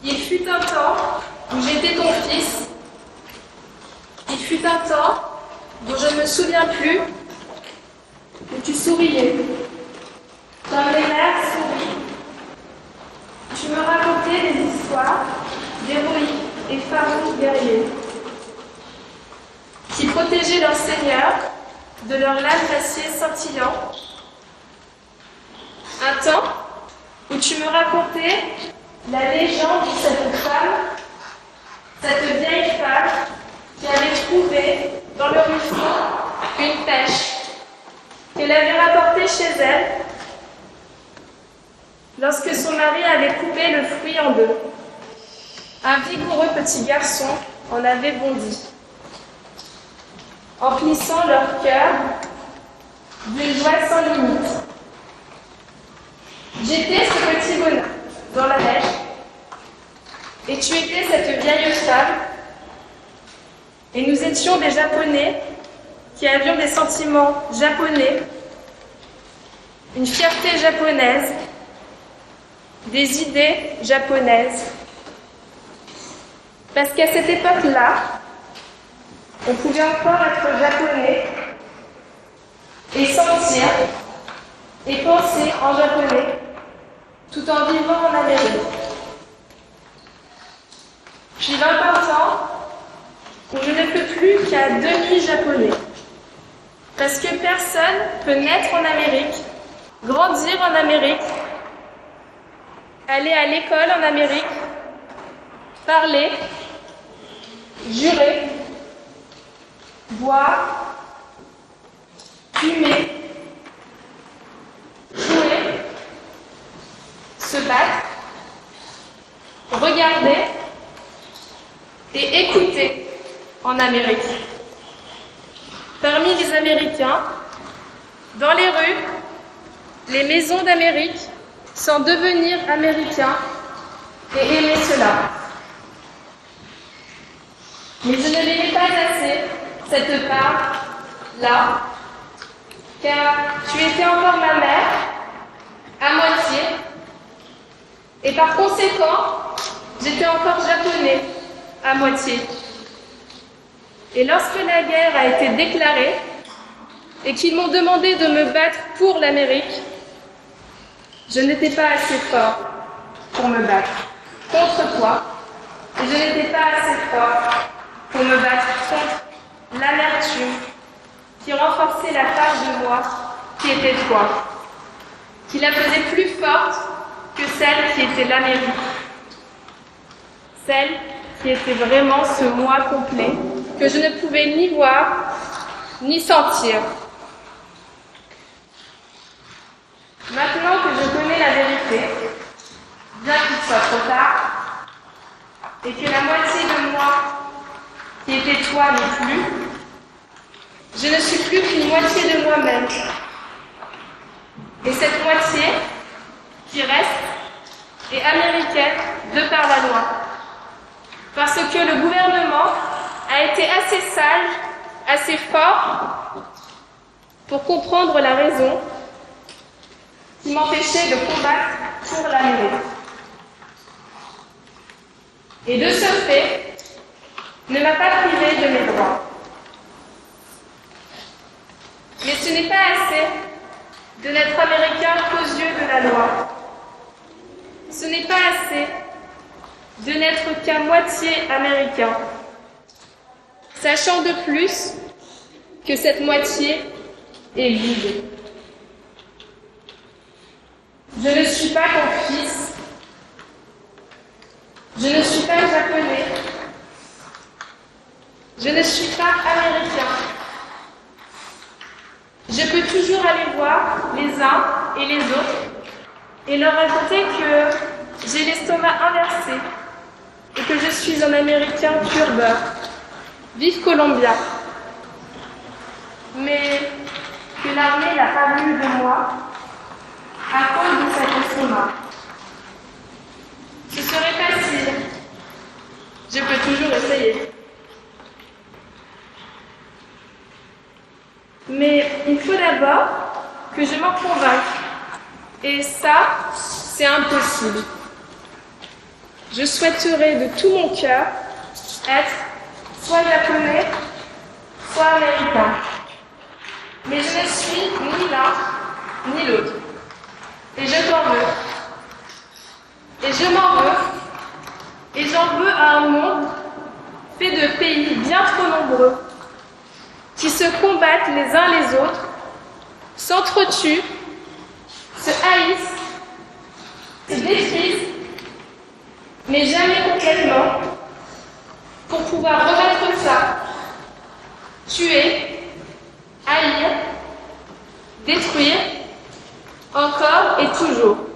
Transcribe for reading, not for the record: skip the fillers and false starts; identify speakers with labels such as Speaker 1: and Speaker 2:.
Speaker 1: Il fut un temps où j'étais ton fils. Il fut un temps dont je ne me souviens plus, où tu souriais. Comme les mères sourient. Tu me racontais des histoires d'héroïques et farouches guerriers qui protégeaient leur Seigneur de leur lame d'acier scintillant. Un temps où tu me racontais la légende de cette femme, cette vieille femme qui avait trouvé dans le ruisseau une pêche qu'elle avait rapportée chez elle lorsque son mari avait coupé le fruit en deux. Un vigoureux petit garçon en avait bondi, emplissant leur cœur d'une joie sans limite. J'étais ce petit bonhomme dans la neige, et tu étais cette vieille femme, et nous étions des Japonais qui avions des sentiments japonais, une fierté japonaise, des idées japonaises. Parce qu'à cette époque-là, on pouvait encore être japonais et sentir et penser en japonais tout en vivant en Amérique. Puis 20 ans où je ne peux plus qu'à demi-japonais. Parce que personne peut naître en Amérique, grandir en Amérique, aller à l'école en Amérique, parler, jurer, boire, fumer, jouer, se battre, regarder et écouter en Amérique. Parmi les Américains, dans les rues, les maisons d'Amérique, sans devenir américains et aimer cela. Mais je ne l'aimais pas assez, cette part-là, car tu étais encore ma mère, à moitié, et par conséquent, j'étais encore japonais, à moitié. Et lorsque la guerre a été déclarée, et qu'ils m'ont demandé de me battre pour l'Amérique, je n'étais pas assez fort pour me battre contre toi, et je n'étais pas assez fort pour me battre contre l'amertume qui renforçait la part de moi qui était toi, qui la faisait plus forte que celle qui était l'Amérique, celle qui était vraiment ce moi complet que je ne pouvais ni voir ni sentir. Maintenant que je connais la vérité, bien qu'il soit trop tard, et que la moitié de moi qui était toi n'est plus, je ne suis plus qu'une moitié de moi-même. Et cette moitié qui reste est américaine de par la loi. Parce que le gouvernement a été assez sage, assez fort pour comprendre la raison qui m'empêchait de combattre pour l'Amérique. Et de ce fait, ne m'a pas privé de mes droits. Mais ce n'est pas assez de n'être américain qu'aux yeux de la loi. Ce n'est pas assez de n'être qu'à moitié américain, sachant de plus que cette moitié est vide. Je ne suis pas ton fils, je ne suis pas japonais, je ne suis pas américain. Je peux toujours aller voir les uns et les autres et leur raconter que j'ai l'estomac inversé et que je suis un Américain pur beurre. Vive Columbia! Mais que l'armée n'a pas voulu de moi à cause de cet estomac. Ce serait facile. Je peux toujours essayer. Mais il faut d'abord que je m'en convainque. Et ça, c'est impossible. Je souhaiterais de tout mon cœur être soit japonais, soit américain. Mais je ne suis ni l'un ni l'autre. Et je t'en veux. Et je m'en veux. Et j'en veux à un monde fait de pays bien trop nombreux, qui se combattent les uns les autres, s'entretuent, se haïssent, se détruisent, mais jamais complètement, pour pouvoir remettre ça, tuer, haïr, détruire, encore et toujours.